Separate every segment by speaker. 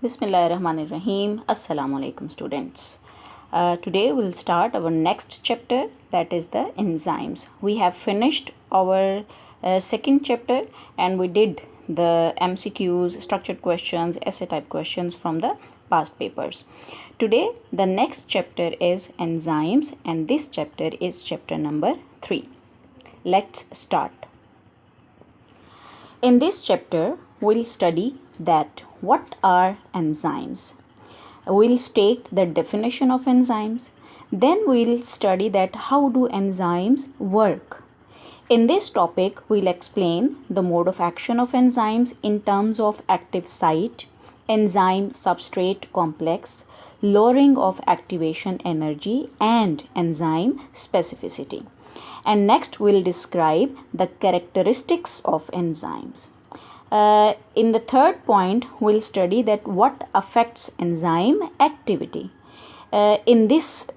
Speaker 1: Bismillahirrahmanirrahim. Assalamu alaikum students. Today we'll start our next chapter, that is the enzymes. We have finished our second chapter and we did the MCQs, structured questions, essay type questions from the past papers. Today the next chapter is enzymes and this chapter is chapter number 3. Let's start. In this chapter we'll study that what are enzymes. We'll state the definition of enzymes. Then we'll study that how do enzymes work. In this topic we'll explain the mode of action of enzymes in terms of active site, enzyme substrate complex, lowering of activation energy and enzyme specificity. And next we'll describe the characteristics of enzymes. In the third point, we'll study that what affects enzyme activity. In this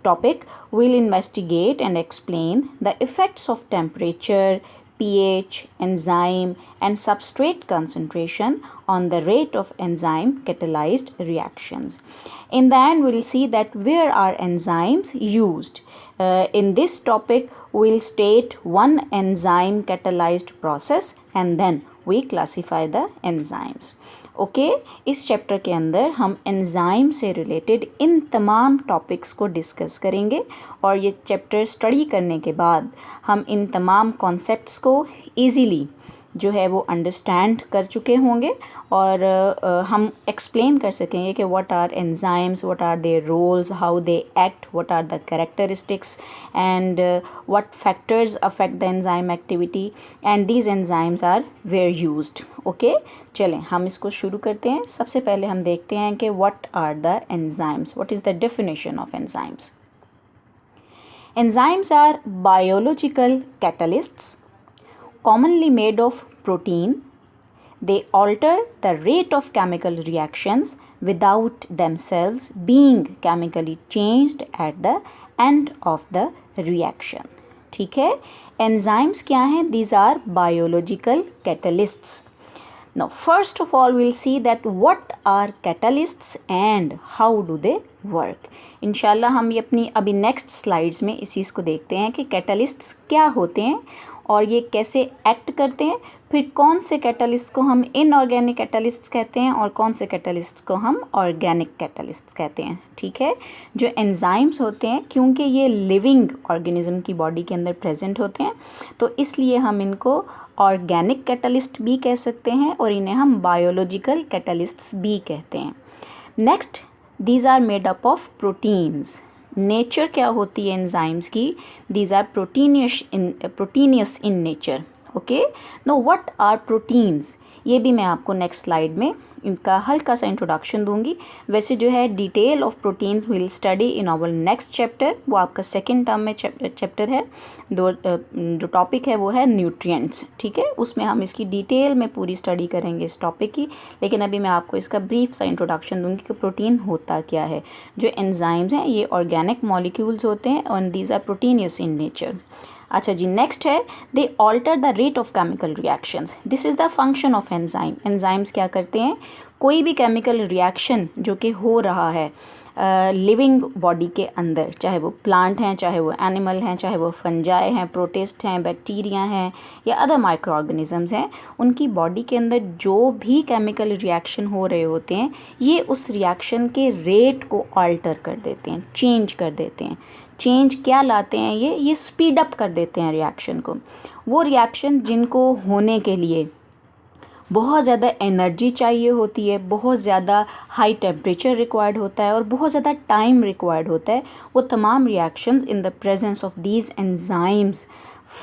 Speaker 1: topic, we'll investigate and explain the effects of temperature, pH, enzyme and substrate concentration on the rate of enzyme catalyzed reactions. In the end, we'll see that where are enzymes used. In this topic, we'll state one enzyme catalyzed process and then we classify the enzymes. Okay, इस chapter के अंदर हम enzyme से related इन तमाम topics को discuss करेंगे और ये चैप्टर स्टडी करने के बाद हम इन तमाम कॉन्सेप्ट्स को ईज़िली जो है वो अंडरस्टैंड कर चुके होंगे और हम एक्सप्लेन कर सकेंगे कि what are enzymes, what are their roles, how they act, what are the characteristics and what factors affect the enzyme activity and these enzymes are where used. Okay, चलें हम इसको शुरू करते हैं. सबसे पहले हम देखते हैं कि what are the enzymes, what is the definition of enzymes. Enzymes are biological catalysts commonly made of protein. They alter the rate of chemical reactions without themselves being chemically changed at the end of the reaction. ठीक है, enzymes क्या हैं? These are biological catalysts. Now first of all we'll see that what are catalysts and how do they work. इंशाल्लाह हम ये अपनी अभी next slides में इस चीज़ को देखते हैं कि कैटलिस्ट्स क्या होते हैं और ये कैसे एक्ट करते हैं, फिर कौन से कैटलिस्ट को हम इनऑर्गेनिक कैटलिस्ट्स कहते हैं और कौन से कैटलिस्ट को हम ऑर्गेनिक कैटलिस्ट कहते हैं. ठीक है, जो एंजाइम्स होते हैं क्योंकि ये लिविंग ऑर्गेनिज्म की बॉडी के अंदर प्रेजेंट होते हैं तो इसलिए हम इनको ऑर्गेनिक कैटलिस्ट भी कह सकते हैं और इन्हें हम बायोलॉजिकल कैटलिस्ट्स भी कहते हैं. Next, these are made up of proteins. Nature क्या होती है एंजाइम्स की? These are proteinaceous in nature. Okay, no what are proteins, ये भी मैं आपको नेक्स्ट स्लाइड में इनका हल्का सा इंट्रोडक्शन दूंगी. वैसे जो है detail of proteins will study in our next chapter, वो आपका सेकेंड टर्म में चैप्टर है. जो टॉपिक है वो है न्यूट्रिएंट्स. ठीक है, उसमें हम इसकी डिटेल में पूरी स्टडी करेंगे इस टॉपिक की, लेकिन अभी मैं आपको इसका ब्रीफ सा इंट्रोडक्शन दूंगी कि प्रोटीन होता क्या है. जो एंजाइम्स हैं ये ऑर्गेनिक मॉलिक्यूल्स होते हैं और these are proteinaceous in nature. अच्छा जी, नेक्स्ट है they alter the rate of chemical reactions. This is the function of enzyme. Enzymes क्या करते हैं? कोई भी केमिकल रिएक्शन जो कि हो रहा है लिविंग बॉडी के अंदर, चाहे वो प्लांट हैं, चाहे वो एनिमल हैं, चाहे वो फंजाई हैं, प्रोटिस्ट हैं, बैक्टीरिया हैं या अदर माइक्रो ऑर्गेनिजम्स हैं, उनकी बॉडी के अंदर जो भी केमिकल रिएक्शन हो रहे होते हैं ये उस रिएक्शन के रेट को अल्टर कर देते हैं, चेंज कर देते हैं. चेंज क्या लाते हैं? ये स्पीड अप कर देते हैं रिएक्शन को. वो रिएक्शन जिनको होने के लिए बहुत ज़्यादा एनर्जी चाहिए होती है, बहुत ज़्यादा हाई टेम्परेचर रिक्वायर्ड होता है और बहुत ज़्यादा टाइम रिक्वायर्ड होता है, वो तमाम reactions in the presence of these enzymes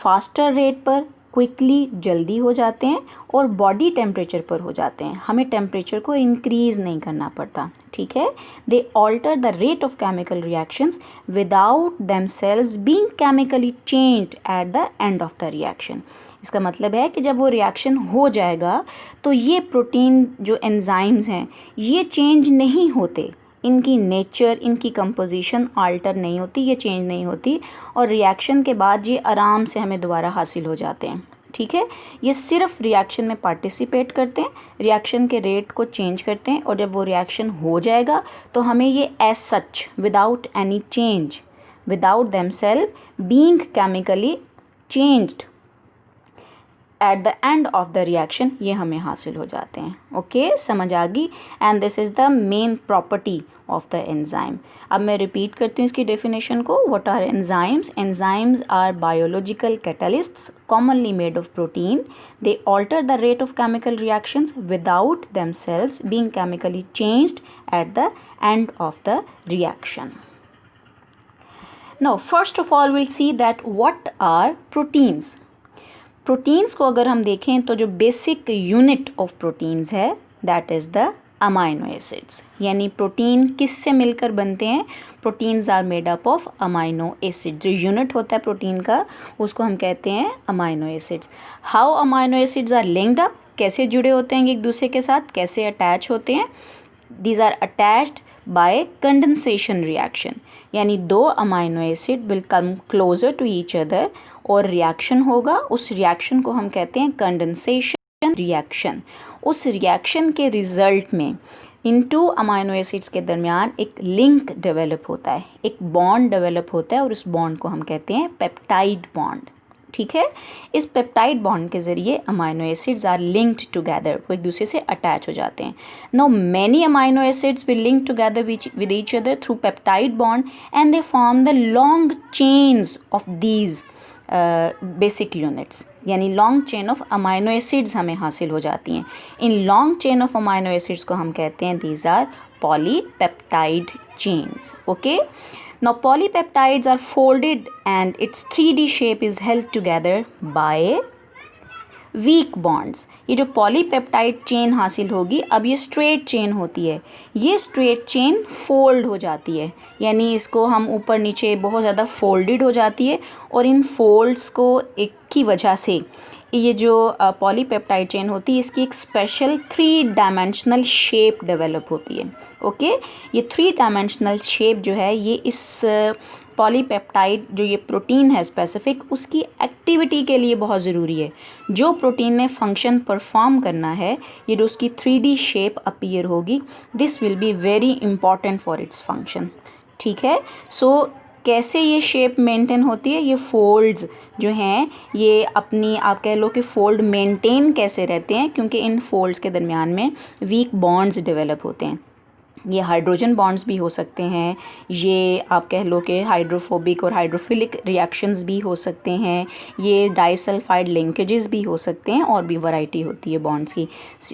Speaker 1: faster rate पर क्विकली जल्दी हो जाते हैं और बॉडी टेम्परेचर पर हो जाते हैं. हमें टेम्परेचर को इंक्रीज़ नहीं करना पड़ता. ठीक है, they alter the rate of chemical reactions without themselves being chemically changed at the end of the reaction. इसका मतलब है कि जब वो रिएक्शन हो जाएगा तो ये प्रोटीन जो एंजाइम्स हैं ये चेंज नहीं होते, इनकी नेचर, इनकी कंपोजिशन आल्टर नहीं होती, ये चेंज नहीं होती और रिएक्शन के बाद ये आराम से हमें दोबारा हासिल हो जाते हैं. ठीक है। ये सिर्फ रिएक्शन में पार्टिसिपेट करते हैं, रिएक्शन के रेट को चेंज करते हैं, और जब वो रिएक्शन हो जाएगा तो हमें ये as such without any change, without themself being chemically changed at the end of the reaction, ये हमें हासिल हो जाते हैं। ओके, समझ आ गई। And this is the main property of the enzyme. अब मैं रिपीट करती हूँ इसकी डेफिनेशन को। What are enzymes? Enzymes are biological catalysts commonly made of protein. They alter the rate of chemical reactions without themselves being chemically changed at the end of the reaction. Now first of all we'll see that what are proteins. Proteins को अगर हम देखें तो जो basic unit of proteins है that is the amino acids. यानी protein किससे मिलकर बनते हैं? Proteins are made up of amino acid. जो यूनिट होता है प्रोटीन का उसको हम कहते हैं amino acids. How amino acids are linked up? कैसे जुड़े होते हैं एक दूसरे के साथ, कैसे अटैच होते हैं? These are attached by condensation reaction. यानी दो amino acid will come closer to each other और रिएक्शन होगा। उस रिएक्शन को हम कहते हैं कंडेंसेशन रिएक्शन। उस रिएक्शन के रिजल्ट में इन टू अमाइनो एसिड्स के दरमियान एक लिंक डेवलप होता है, एक बॉन्ड डेवलप होता है, और उस बॉन्ड को हम कहते हैं पेप्टाइड बॉन्ड। ठीक है, इस पेप्टाइड बॉन्ड के ज़रिए amino acids are linked together, वो एक दूसरे से अटैच हो जाते हैं। Now many amino acids will link together with each other through peptide bond and they form the long chains of these basic units. यानी long chain of amino acids हमें हासिल हो जाती हैं। इन long chain of amino acids को हम कहते हैं these are polypeptide chains. Okay, now polypeptides are folded and its 3D shape is held together by weak bonds. ये जो पॉलीपेप्टाइड चेन हासिल होगी, अब ये स्ट्रेट चेन होती है, ये स्ट्रेट चेन फोल्ड हो जाती है। यानी इसको हम ऊपर नीचे बहुत ज़्यादा फोल्डेड हो जाती है, और इन फोल्ड्स को एक की वजह से ये जो पॉलीपेप्टाइड चेन होती है इसकी एक स्पेशल 3 डायमेंशनल शेप डेवलप होती है। ओके, ये 3 डायमेंशनल शेप जो है ये इस पॉलीपेप्टाइड जो ये प्रोटीन है स्पेसिफिक, उसकी एक्टिविटी के लिए बहुत ज़रूरी है। जो प्रोटीन ने फंक्शन परफॉर्म करना है, ये जो उसकी 3D शेप अपीयर होगी, this will be very important for its function. ठीक है, सो कैसे ये शेप मेंटेन होती है? ये फोल्ड्स जो हैं ये अपनी, आप कह लो कि फोल्ड मेंटेन कैसे रहते हैं, क्योंकि इन फोल्ड्स के दरमियान में वीक बॉन्ड्स डेवलप होते हैं। ये हाइड्रोजन बॉन्ड्स भी हो सकते हैं, ये आप कह लो कि हाइड्रोफोबिक और हाइड्रोफिलिक रिएक्शंस भी हो सकते हैं, ये डाइसल्फाइड लिंकेजेस भी हो सकते हैं, और भी वैरायटी होती है बॉन्ड्स की।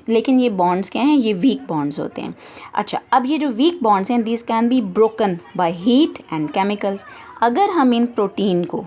Speaker 1: लेकिन ये बॉन्ड्स क्या हैं? ये वीक बॉन्ड्स होते हैं। अच्छा, अब ये जो वीक बॉन्ड्स हैं this can be broken by heat and chemicals. अगर हम इन प्रोटीन को,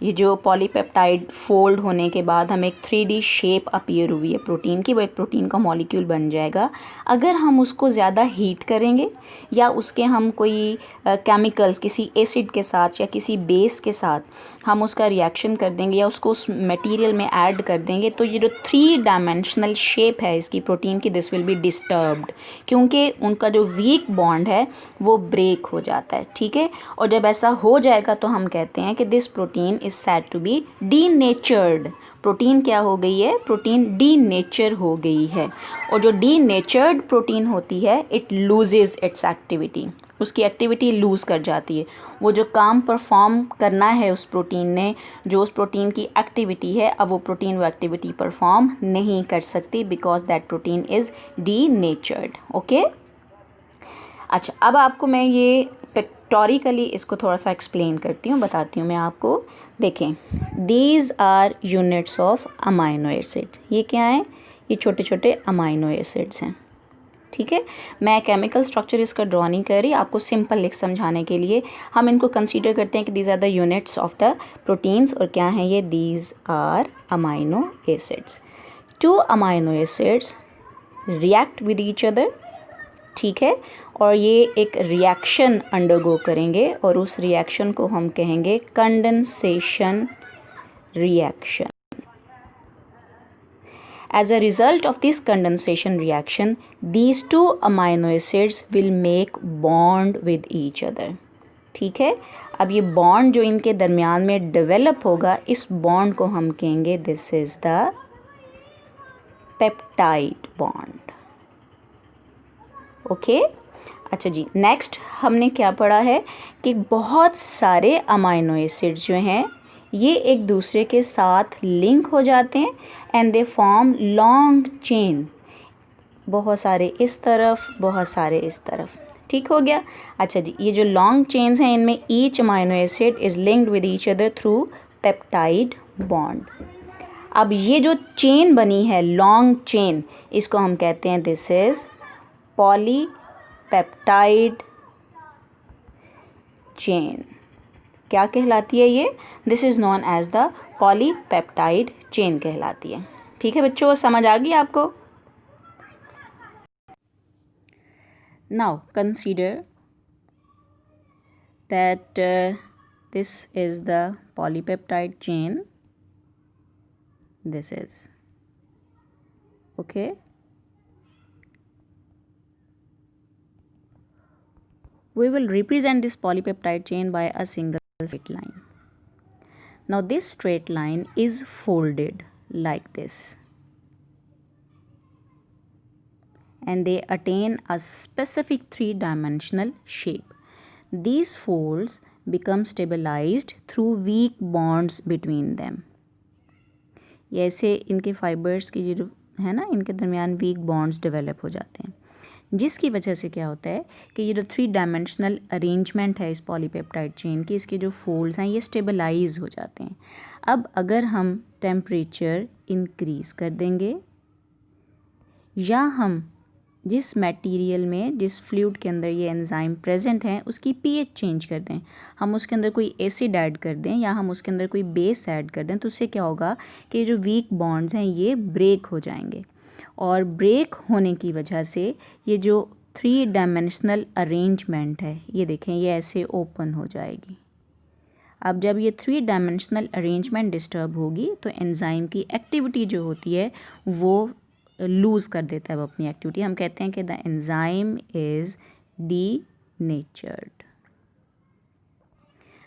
Speaker 1: ये जो पॉलीपेप्टाइड फोल्ड होने के बाद हमें एक 3D शेप अपीयर हुई है प्रोटीन की, वो एक प्रोटीन का मॉलिक्यूल बन जाएगा। अगर हम उसको ज़्यादा हीट करेंगे या उसके हम कोई केमिकल्स किसी एसिड के साथ या किसी बेस के साथ हम उसका रिएक्शन कर देंगे या उसको उस मटेरियल में ऐड कर देंगे, तो ये जो 3 डायमेंशनल शेप है इसकी प्रोटीन की, दिस विल बी डिस्टर्ब्ड, क्योंकि उनका जो वीक बॉन्ड है वो ब्रेक हो जाता है। ठीक है, और जब ऐसा हो जाएगा तो हम कहते हैं कि this protein is said to be denatured। Protein क्या हो गई है? प्रोटीन डीनेचर हो गई है। और जो डीनेचर्ड प्रोटीन होती है इट लूजेज इट्स एक्टिविटी, उसकी एक्टिविटी लूज़ कर जाती है। वो जो काम परफॉर्म करना है उस प्रोटीन ने, जो उस प्रोटीन की एक्टिविटी है, अब वो प्रोटीन वो एक्टिविटी परफॉर्म नहीं कर सकती because that protein is denatured. Okay, अच्छा, अब आपको मैं ये पिक्टोरिकली इसको थोड़ा सा एक्सप्लेन करती हूँ, बताती हूँ मैं आपको। देखें, these are units of amino acids. ये क्या है? ये छोटे छोटे अमाइनो एसिड्स हैं। ठीक है, मैं केमिकल स्ट्रक्चर इसका ड्रॉ नहीं कर रही, आपको सिंपल लिख समझाने के लिए हम इनको कंसीडर करते हैं कि these are the units of the proteins. और क्या हैं ये? These are amino acids. 2 amino acids react with each other. ठीक है, और ये एक रिएक्शन अंडरगो करेंगे और उस रिएक्शन को हम कहेंगे condensation reaction. As a result of this condensation reaction, these 2 amino acids will make bond with each other. ठीक है, अब ये बॉन्ड जो इनके दरमियान में डेवलप होगा, इस बॉन्ड को हम कहेंगे this is the peptide bond. Okay, अच्छा जी, नेक्स्ट हमने क्या पढ़ा है कि बहुत सारे अमाइनो एसिड्स जो हैं ये एक दूसरे के साथ लिंक हो जाते हैं and they form long chain, बहुत सारे इस तरफ, बहुत सारे इस तरफ। ठीक हो गया। अच्छा जी, ये जो लॉन्ग चेन्स हैं इनमें each amino acid is linked with each other through peptide bond. अब ये जो चेन बनी है लॉन्ग चेन, इसको हम कहते हैं दिस इज़ पॉलीपेप्टाइड चेन। क्या कहलाती है ये? This is known as the polypeptide chain कहलाती है। ठीक है बच्चों, समझ आ गई आपको? Now consider that this is the polypeptide chain. This is okay. We will represent this polypeptide chain by a single straight line. Now this straight line is folded like this, and they attain a specific three-dimensional shape. These folds become stabilized through weak bonds between them. ये ऐसे इनके fibres की जो है ना, इनके दरमियान week bonds develop हो जाते हैं, जिसकी वजह से क्या होता है कि ये जो थ्री डायमेंशनल अरेंजमेंट है इस पॉलीपेप्टाइड चेन की, इसके जो फोल्ड्स हैं ये स्टेबलाइज हो जाते हैं। अब अगर हम टेम्परेचर इंक्रीज़ कर देंगे या हम जिस मटेरियल में, जिस फ्लूइड के अंदर ये एंजाइम प्रेजेंट हैं उसकी पीएच चेंज कर दें, हम उसके अंदर कोई एसिड ऐड कर दें या हम उसके अंदर कोई बेस ऐड कर दें, तो उससे क्या होगा कि ये जो वीक बॉन्ड्स हैं ये ब्रेक हो जाएंगे, और ब्रेक होने की वजह से ये जो थ्री डायमेंशनल अरेंजमेंट है ये देखें ये ऐसे ओपन हो जाएगी। अब जब ये थ्री डायमेंशनल अरेंजमेंट डिस्टर्ब होगी तो एंजाइम की एक्टिविटी जो होती है वो लूज़ कर देता है वो अपनी एक्टिविटी। हम कहते हैं कि the enzyme is denatured.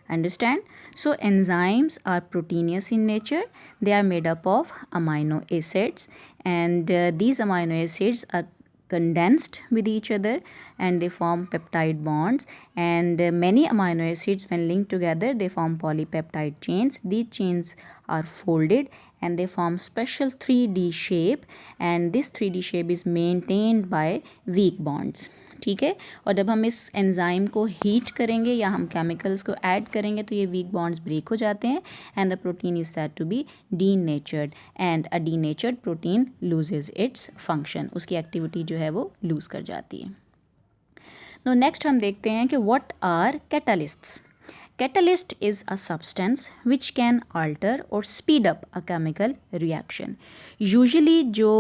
Speaker 1: Understand? So enzymes are proteinous in nature. They are made up of amino acids, and these amino acids are condensed with each other and they form peptide bonds, and many amino acids when linked together they form polypeptide chains. These chains are folded and they form special 3D shape, and this 3D shape is maintained by weak bonds. ठीक है, और जब हम इस enzyme को heat करेंगे या हम केमिकल्स को ऐड करेंगे तो ये वीक बॉन्ड्स ब्रेक हो जाते हैं and the protein is said to be denatured, and a denatured protein loses its function, उसकी एक्टिविटी जो है वो लूज़ कर जाती है। तो नेक्स्ट हम देखते हैं कि what are catalysts. Catalyst is a substance which can alter or speed up a chemical reaction. Usually जो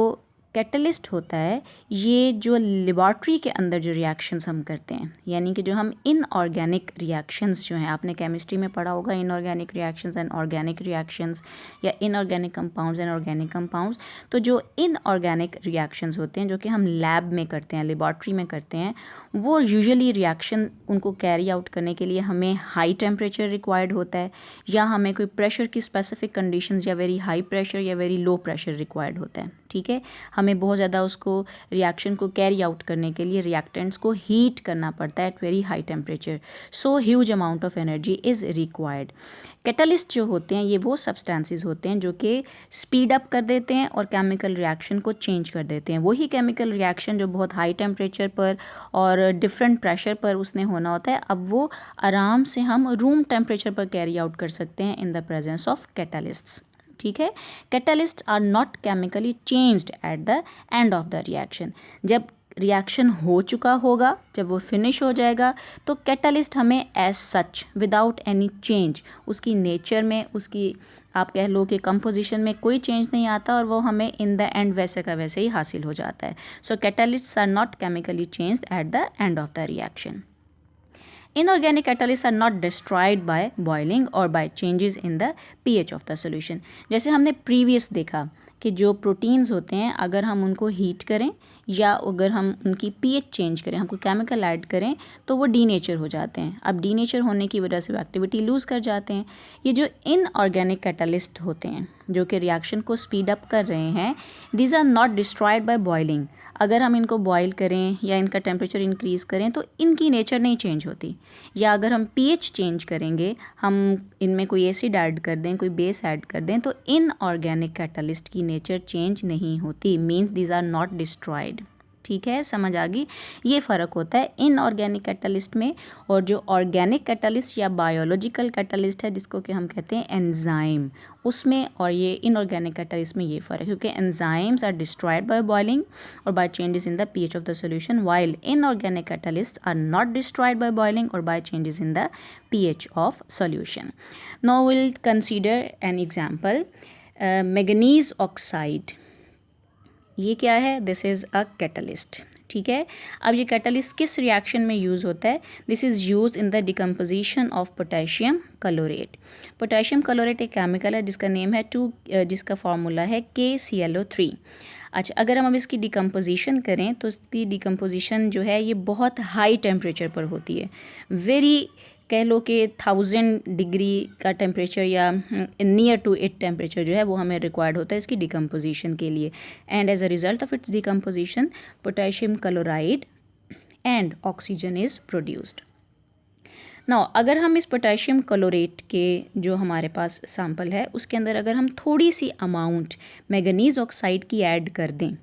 Speaker 1: कैटलिस्ट होता है ये जो लेबॉर्ट्री के अंदर जो रिएक्शंस हम करते हैं, यानी कि जो हम इनऑर्गेनिक रिएक्शंस जो हैं, आपने केमिस्ट्री में पढ़ा होगा inorganic reactions and organic reactions या inorganic compounds and organic compounds. तो जो इनऑर्गेनिक रिएक्शंस होते हैं जो कि हम लैब में करते हैं, लेबॉर्ट्री में करते हैं, वो यूजुअली रिएक्शन उनको कैरी आउट करने के लिए हमें हाई टेम्परेचर रिक्वायर्ड होता है या हमें कोई प्रेशर की स्पेसिफिक कंडीशंस या वेरी हाई प्रेशर या वेरी लो प्रेशर रिक्वायर्ड होता है। ठीक है, हमें बहुत ज़्यादा उसको रिएक्शन को कैरी आउट करने के लिए रिएक्टेंट्स को हीट करना पड़ता है at very high temperature, so huge amount of energy is required. Catalyst जो होते हैं ये वो सब्सटेंसेस होते हैं जो कि स्पीड अप कर देते हैं और केमिकल रिएक्शन को चेंज कर देते हैं। वही केमिकल रिएक्शन जो बहुत हाई टेम्परेचर पर और डिफरेंट प्रेशर पर उसने होना होता है, अब वो आराम से हम रूम टेम्परेचर पर कैरी आउट कर सकते हैं in the presence of catalysts. ठीक है, catalyst are not chemically changed at the end of the reaction. जब रिएक्शन हो चुका होगा, जब वो फिनिश हो जाएगा, तो कैटलिस्ट हमें as such without any change उसकी नेचर में, उसकी आप कह लो कि कंपोजिशन में कोई चेंज नहीं आता और वो हमें इन द एंड वैसे का वैसे ही हासिल हो जाता है। So catalysts are not chemically changed at the end of the reaction. Inorganic catalysts are not destroyed by boiling or by changes in the pH of the solution. जैसे हमने previous देखा कि जो प्रोटीन्स होते हैं अगर हम उनको हीट करें या अगर हम उनकी पीएच चेंज करें, हमको केमिकल ऐड करें, तो वो डीनेचर हो जाते हैं। अब डीनेचर होने की वजह से वो एक्टिविटी लूज़ कर जाते हैं। ये जो इनऑर्गेनिक कैटलिस्ट होते हैं जो कि रिएक्शन को स्पीड अप कर रहे हैं, these are not destroyed by boiling. अगर हम इनको बॉयल करें या इनका टेम्परेचर इंक्रीज़ करें तो इनकी नेचर नहीं चेंज होती। या अगर हम पीएच चेंज करेंगे, हम इनमें कोई एसिड ऐड कर दें, कोई बेस ऐड कर दें, तो इनऑर्गेनिक कैटलिस्ट की नेचर चेंज नहीं होती, means these are not destroyed. ठीक है, समझ आ गई। ये फ़र्क होता है इनऑर्गेनिक कैटलिस्ट में और जो ऑर्गेनिक कैटलिस्ट या बायोलॉजिकल कैटलिस्ट है जिसको कि हम कहते हैं एंजाइम, उसमें और ये इनऑर्गेनिक कैटलिस्ट में ये फ़र्क है, क्योंकि enzymes are destroyed by boiling और by changes in the pH of the solution, while inorganic catalysts are not destroyed by boiling or by changes in the pH of solution. Now we'll consider an example. Manganese oxide, ये क्या है? This is a catalyst. ठीक है, अब ये catalyst किस reaction में use होता है? This is use in the decomposition of potassium chlorate. Potassium chlorate एक केमिकल है जिसका नेम है जिसका फार्मूला है KClO3। अच्छा, अगर हम अब इसकी डिकम्पोजिशन करें तो इसकी डिकम्पोजिशन जो है ये बहुत हाई टेम्परेचर पर होती है। वेरी कह लो कि 1000 डिग्री का टेम्परेचर या नियर टू इट टेम्परेचर जो है वो हमें रिक्वायर्ड होता है इसकी डिकम्पोजिशन के लिए। And as a result of its decomposition potassium chloride and oxygen is produced. Now अगर हम इस पोटेशियम क्लोरेट के जो हमारे पास सैंपल है उसके अंदर अगर हम थोड़ी सी अमाउंट मैंगनीज ऑक्साइड की ऐड कर दें,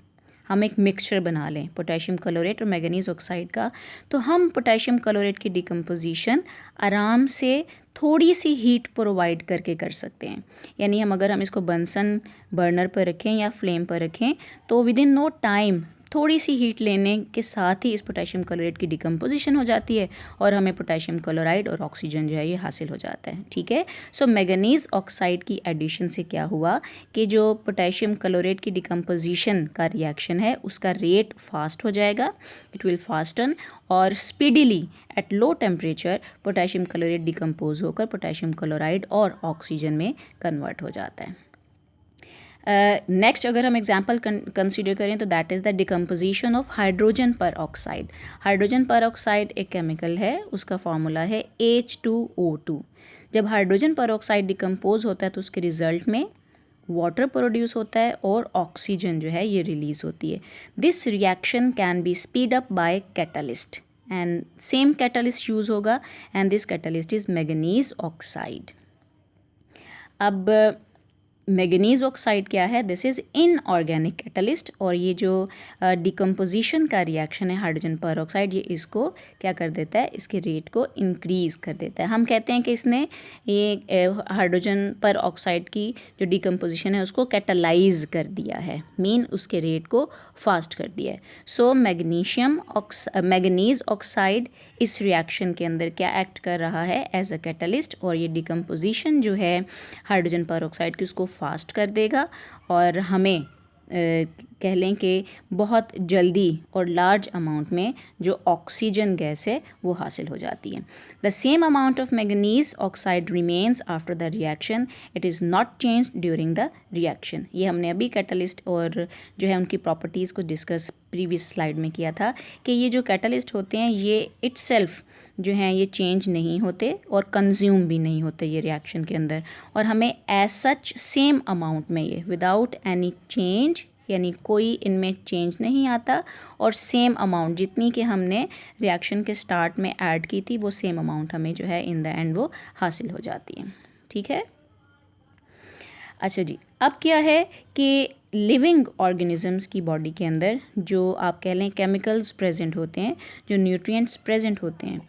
Speaker 1: हम एक मिक्सचर बना लें पोटेशियम क्लोरेट और मैंगनीज ऑक्साइड का, तो हम पोटेशियम क्लोरेट की डिकम्पोजिशन आराम से थोड़ी सी हीट प्रोवाइड करके कर सकते हैं। यानी अगर हम इसको बंसन बर्नर पर रखें या फ्लेम पर रखें तो विद इन नो टाइम थोड़ी सी हीट लेने के साथ ही इस पोटेशियम क्लोराइड की डिकम्पोजिशन हो जाती है और हमें पोटेशियम क्लोराइड और ऑक्सीजन जो है ये हासिल हो जाता है। ठीक है, सो मैंगनीज ऑक्साइड की एडिशन से क्या हुआ कि जो पोटेशियम क्लोराइड की डिकम्पोजिशन का रिएक्शन है उसका रेट फास्ट हो जाएगा, इट विल फास्टन, और speedily at low temperature potassium chloride decompose होकर पोटेशियम क्लोराइड और ऑक्सीजन में कन्वर्ट हो जाता है। नेक्स्ट अगर हम एग्जाम्पल कंसिडर करें तो that is the decomposition of hydrogen पर ऑक्साइड। हाइड्रोजन पर ऑक्साइड एक केमिकल है, उसका फार्मूला है H2O2। जब हाइड्रोजन पर ऑक्साइड डिकम्पोज होता है तो उसके रिजल्ट में वाटर प्रोड्यूस होता है और ऑक्सीजन जो है ये रिलीज होती है। This reaction can be speed up by catalyst and same catalyst use होगा and this catalyst is manganese oxide. अब मैंगनीज ऑक्साइड क्या है? दिस इज़ इनऑर्गेनिक कैटलिस्ट और ये जो डिकम्पोजिशन का रिएक्शन है हाइड्रोजन पर ऑक्साइड ये इसको क्या कर देता है, इसके रेट को इंक्रीज़ कर देता है। हम कहते हैं कि इसने ये हाइड्रोजन पर ऑक्साइड की जो डिकम्पोजिशन है उसको कैटलाइज कर दिया है, मीन उसके रेट को फास्ट कर दिया है। सो मैंगनीज ऑक्साइड इस रिएक्शन के अंदर क्या एक्ट कर रहा है एज अ कैटलिस्ट और ये डिकम्पोजिशन जो है हाइड्रोजन पर ऑक्साइड की उसको फास्ट कर देगा और हमें कह लें कि बहुत जल्दी और लार्ज अमाउंट में जो ऑक्सीजन गैस है वो हासिल हो जाती है। The same amount of manganese oxide remains after the reaction, it is not change during the reaction. ये हमने अभी कैटलिस्ट और जो है उनकी प्रॉपर्टीज़ को डिस्कस प्रीवियस स्लाइड में किया था कि ये जो कैटलिस्ट होते हैं ये इटसेल्फ जो हैं ये चेंज नहीं होते और कंज्यूम भी नहीं होते ये रिएक्शन के अंदर, और हमें एज सच सेम अमाउंट में ये विदाउट एनी चेंज, यानी कोई इनमें चेंज नहीं आता और सेम अमाउंट जितनी कि हमने रिएक्शन के स्टार्ट में ऐड की थी वो सेम अमाउंट हमें जो है इन द एंड वो हासिल हो जाती है। ठीक है, अच्छा जी, अब क्या है कि लिविंग ऑर्गेनिजम्स की बॉडी के अंदर जो आप कह लें केमिकल्स प्रेजेंट होते हैं, जो न्यूट्रिएंट्स प्रेजेंट होते हैं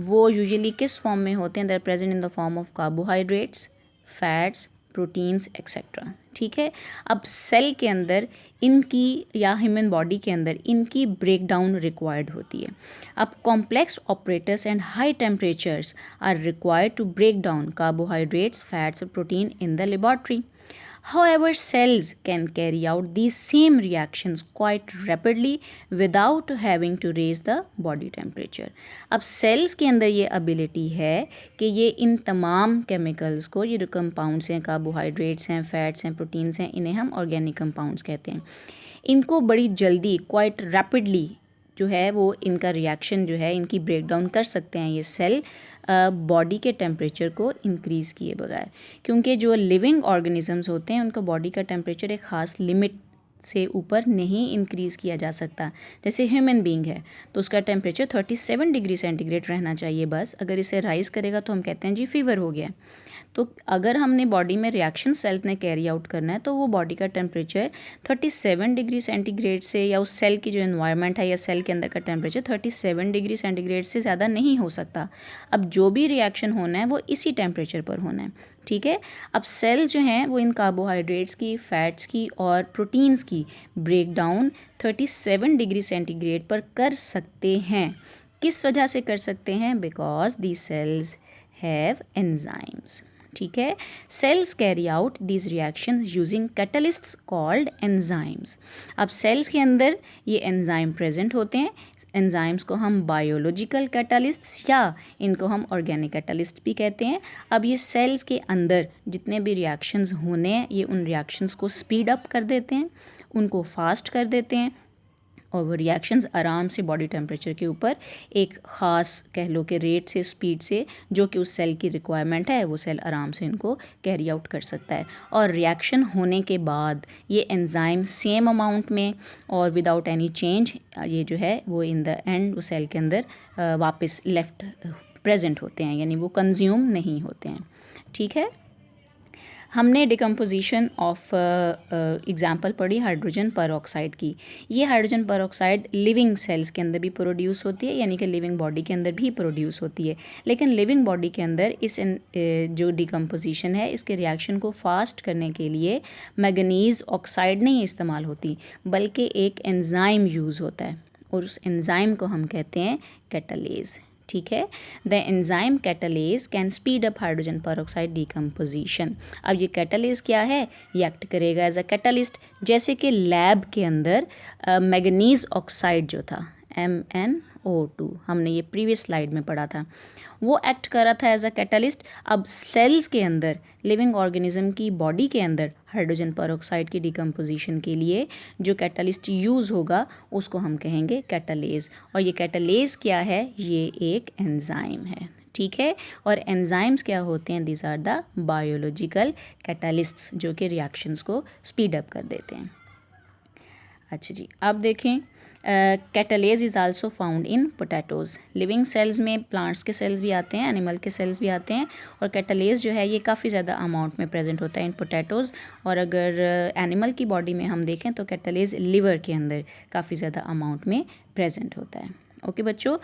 Speaker 1: वो यूजुअली किस फॉर्म में होते हैं? They are present in the form of carbohydrates, fats, proteins etcetera. ठीक है, अब सेल के अंदर इनकी या ह्यूमन बॉडी के अंदर इनकी ब्रेक डाउन रिक्वायर्ड होती है। अब complex operators and high temperatures are required to break down carbohydrates, fats और protein in the laboratory. However, cells can carry out these same reactions quite rapidly without having to raise the body temperature. अब cells के अंदर ये ability है कि ये इन तमाम chemicals को, ये जो compounds हैं, carbohydrates हैं, fats हैं, proteins हैं, इन्हें हम organic compounds कहते हैं, इनको बड़ी जल्दी quite rapidly जो है वो इनका रिएक्शन जो है, इनकी ब्रेक डाउन कर सकते हैं ये सेल बॉडी के टेम्परेचर को इंक्रीज़ किए बगैर, क्योंकि जो लिविंग ऑर्गेनिजम्स होते हैं उनका बॉडी का टेम्परेचर एक ख़ास लिमिट से ऊपर नहीं इंक्रीज़ किया जा सकता। जैसे ह्यूमन बीइंग है तो उसका टेम्परेचर 37 डिग्री सेंटीग्रेड रहना चाहिए बस, अगर इसे राइज़ करेगा तो हम कहते हैं जी फीवर हो गया। तो अगर हमने बॉडी में रिएक्शन सेल्स ने कैरी आउट करना है तो वो बॉडी का टेम्परेचर 37 डिग्री सेंटीग्रेड से, या उस सेल की जो एनवायरनमेंट है या सेल के अंदर का टेम्परेचर 37 डिग्री सेंटीग्रेड से ज़्यादा नहीं हो सकता। अब जो भी रिएक्शन होना है वो इसी टेम्परेचर पर होना है, ठीक है। अब सेल जो हैं वो इन कार्बोहाइड्रेट्स की, फैट्स की और प्रोटीन्स की ब्रेक डाउन 37 डिग्री सेंटीग्रेड पर कर सकते हैं। किस वजह से कर सकते हैं? Because the cells have enzymes, ठीक है। Cells carry out these reaction using catalysts called enzymes. अब सेल्स के अंदर ये एंजाइम प्रेजेंट होते हैं। एंजाइम्स को हम बायोलॉजिकल कैटलिस्ट्स या इनको हम ऑर्गेनिक कैटलिस्ट भी कहते हैं। अब ये सेल्स के अंदर जितने भी रिएक्शंस होने हैं ये उन रिएक्शंस को स्पीड अप कर देते हैं, उनको फास्ट कर देते हैं, और वो रिएक्शंस आराम से बॉडी टेम्परेचर के ऊपर एक ख़ास कह लो कि रेट से, स्पीड से, जो कि उस सेल की रिक्वायरमेंट है, वो सेल आराम से इनको कैरी आउट कर सकता है। और रिएक्शन होने के बाद ये एंजाइम सेम अमाउंट में और विदाउट एनी चेंज ये जो है वो इन द एंड वो सेल के अंदर वापस लेफ्ट प्रेजेंट होते हैं, यानी वो कंज्यूम नहीं होते हैं, ठीक है। हमने डिकम्पोजिशन ऑफ एग्जांपल पढ़ी हाइड्रोजन परऑक्साइड की। ये हाइड्रोजन परऑक्साइड लिविंग सेल्स के अंदर भी प्रोड्यूस होती है, यानी कि लिविंग बॉडी के अंदर भी प्रोड्यूस होती है। लेकिन लिविंग बॉडी के अंदर इस जो डिकम्पोजिशन है इसके रिएक्शन को फास्ट करने के लिए मैंगनीज़ ऑक्साइड नहीं इस्तेमाल होती, बल्कि एक एंजाइम यूज़ होता है और उस एंजाइम को हम कहते हैं कैटालेज, ठीक है। The enzyme catalase can speed up hydrogen peroxide decomposition. अब ये कैटालेज क्या है? ये एक्ट करेगा एज अ कैटालिस्ट, जैसे कि लैब के अंदर मैंगनीज ऑक्साइड जो था MnO2, हमने ये प्रीवियस स्लाइड में पढ़ा था, वो एक्ट कर रहा था एज अ कैटालिस्ट। अब सेल्स के अंदर, लिविंग ऑर्गेनिज्म की बॉडी के अंदर हाइड्रोजन परऑक्साइड की डिकम्पोजिशन के लिए जो कैटालिस्ट यूज़ होगा उसको हम कहेंगे कैटालेज। और ये कैटालेज क्या है? ये एक एंजाइम है, ठीक है। और एंजाइम्स क्या होते हैं? दीज आर द बायोलॉजिकल कैटालिस्ट्स जो कि रिएक्शंस को स्पीड अप कर देते हैं। अच्छा जी, अब देखें catalase is also found in potatoes. Living cells में प्लांट्स के सेल्स भी आते हैं, एनिमल के सेल्स भी आते हैं, और कैटालेज जो है ये काफ़ी ज़्यादा अमाउंट में प्रेजेंट होता है इन पोटैटोज़। और अगर एनिमल की बॉडी में हम देखें तो कैटालेज लिवर के अंदर काफ़ी ज़्यादा अमाउंट में प्रेजेंट होता है। ओके बच्चों,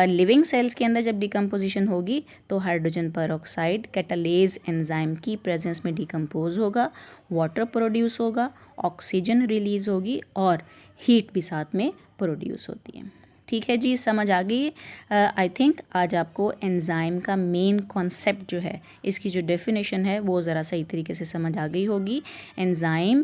Speaker 1: लिविंग सेल्स के अंदर जब डिकम्पोजिशन होगी तो हाइड्रोजन परऑक्साइड कैटालेज एंजाइम की प्रेजेंस में डिकम्पोज होगा, वाटर प्रोड्यूस होगा, ऑक्सीजन रिलीज़ होगी और हीट भी साथ में प्रोड्यूस होती है। ठीक है जी, समझ आ गई। आई थिंक आज आपको एंजाइम का मेन कॉन्सेप्ट जो है, इसकी जो डेफिनेशन है वो ज़रा सही तरीके से समझ आ गई होगी। एंजाइम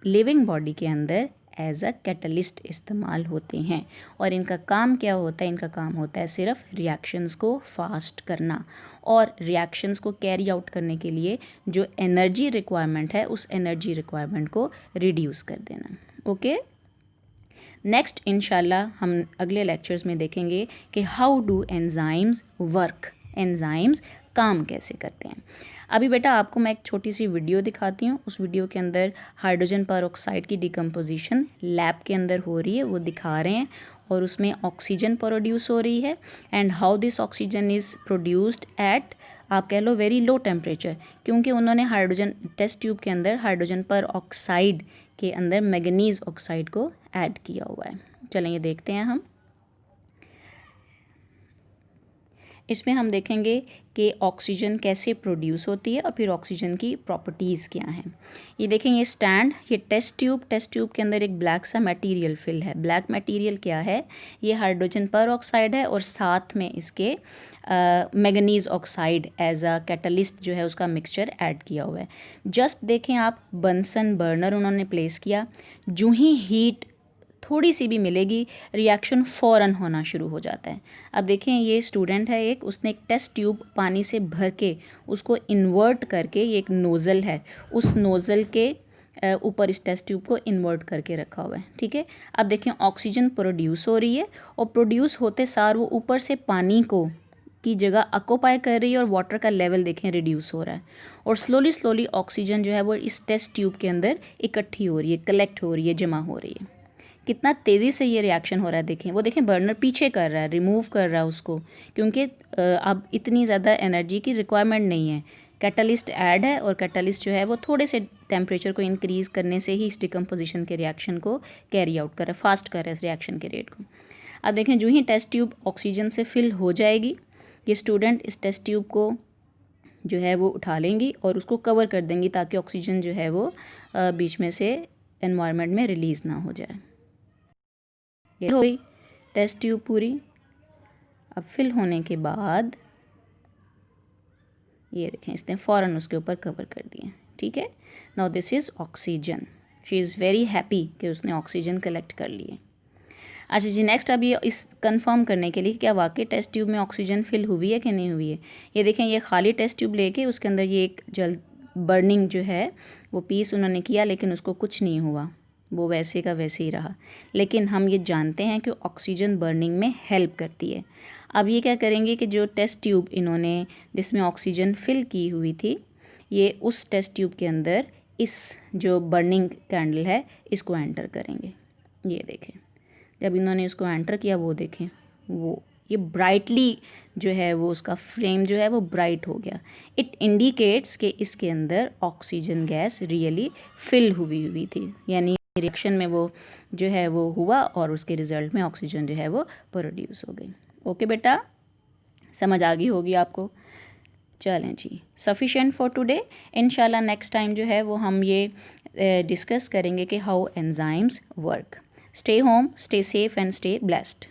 Speaker 1: लिविंग बॉडी के अंदर एज अ कैटलिस्ट इस्तेमाल होते हैं और इनका काम क्या होता है? इनका काम होता है सिर्फ रिएक्शंस को फास्ट करना और रिएक्शंस को कैरी आउट करने के लिए जो एनर्जी रिक्वायरमेंट है उस एनर्जी रिक्वायरमेंट को रिड्यूस कर देना। ओके, नेक्स्ट इंशाल्लाह हम अगले लेक्चर्स में देखेंगे कि how do enzymes work, enzymes काम कैसे करते हैं। अभी बेटा आपको मैं एक छोटी सी वीडियो दिखाती हूँ। उस वीडियो के अंदर हाइड्रोजन परऑक्साइड की डिकम्पोजिशन लैब के अंदर हो रही है, वो दिखा रहे हैं, और उसमें ऑक्सीजन प्रोड्यूस हो रही है and how this oxygen is produced at, आप कह लो वेरी लो टेम्परेचर, क्योंकि उन्होंने हाइड्रोजन टेस्ट ट्यूब के अंदर हाइड्रोजन परऑक्साइड के अंदर मैंगनीज ऑक्साइड को ऐड किया हुआ है। चलें ये देखते हैं हम। इसमें हम देखेंगे कि ऑक्सीजन कैसे प्रोड्यूस होती है और फिर ऑक्सीजन की प्रॉपर्टीज़ क्या हैं। ये देखें, ये स्टैंड, ये टेस्ट ट्यूब के अंदर एक ब्लैक सा मटेरियल फिल है। ब्लैक मटेरियल क्या है? ये हाइड्रोजन पर ऑक्साइड है और साथ में इसके manganese oxide as a catalyst जो है उसका मिक्सचर ऐड किया हुआ है। जस्ट देखें आप, बंसन बर्नर उन्होंने प्लेस किया, जो ही हीट थोड़ी सी भी मिलेगी रिएक्शन फ़ौरन होना शुरू हो जाता है। अब देखें, ये स्टूडेंट है एक, उसने एक टेस्ट ट्यूब पानी से भर के उसको इन्वर्ट करके, ये एक नोज़ल है, उस नोज़ल के ऊपर इस टेस्ट ट्यूब को इन्वर्ट करके रखा हुआ है। ठीक है, अब देखें ऑक्सीजन प्रोड्यूस हो रही है और प्रोड्यूस होते सार वो ऊपर से पानी को की जगह ऑक्यूपाई कर रही है और वाटर का लेवल देखें रिड्यूस हो रहा है और स्लोली ऑक्सीजन जो है वो इस टेस्ट ट्यूब के अंदर इकट्ठी हो रही है, कलेक्ट हो रही है, जमा हो रही है। कितना तेज़ी से ये रिएक्शन हो रहा है देखें, वो देखें बर्नर पीछे कर रहा है, रिमूव कर रहा है उसको, क्योंकि अब इतनी ज़्यादा एनर्जी की रिक्वायरमेंट नहीं है। कैटलिस्ट ऐड है और कैटलिस्ट जो है वो थोड़े से टेम्परेचर को इंक्रीज़ करने से ही इस डिकम्पोजिशन के रिएक्शन को कैरी आउट कर रहा है, फास्ट कर रहा है इस रिएक्शन के रेट को। अब देखें, जो ही टेस्ट ट्यूब ऑक्सीजन से फिल हो जाएगी, ये स्टूडेंट इस टेस्ट ट्यूब को जो है वो उठा लेंगी और उसको कवर कर देंगी ताकि ऑक्सीजन जो है वो बीच में से एनवायरनमेंट में रिलीज़ ना हो जाए। ये हो गई टेस्ट ट्यूब पूरी। अब फिल होने के बाद ये देखें, इसने फ़ौरन उसके ऊपर कवर कर दिए। ठीक है, now this is oxygen. She is very happy कि उसने ऑक्सीजन कलेक्ट कर लिए। अच्छा जी, नेक्स्ट अब ये इस कंफर्म करने के लिए क्या वाकई टेस्ट ट्यूब में ऑक्सीजन फिल हुई है कि नहीं हुई है, ये देखें, ये खाली टेस्ट ट्यूब लेके उसके अंदर ये एक जल बर्निंग जो है वो पीस उन्होंने किया, लेकिन उसको कुछ नहीं हुआ, वो वैसे का वैसे ही रहा। लेकिन हम ये जानते हैं कि ऑक्सीजन बर्निंग में हेल्प करती है। अब ये क्या करेंगे कि जो टेस्ट ट्यूब इन्होंने जिसमें ऑक्सीजन फिल की हुई थी, ये उस टेस्ट ट्यूब के अंदर इस जो बर्निंग कैंडल है इसको एंटर करेंगे। ये देखें, जब इन्होंने इसको एंटर किया, वो देखें, वो ये ब्राइटली जो है वो उसका फ्लेम जो है वो ब्राइट हो गया। इट इंडिकेट्स कि इसके अंदर ऑक्सीजन गैस रियली फिल हुई थी, यानी रिएक्शन में वो जो है वो हुआ और उसके रिज़ल्ट में ऑक्सीजन जो है वो प्रोड्यूस हो गई। ओके बेटा, समझ आ गई होगी आपको। चलें जी, सफिशेंट फॉर टुडे। इंशाल्लाह नेक्स्ट टाइम जो है वो हम ये डिस्कस करेंगे कि how enzymes work. Stay home, stay safe and stay blessed.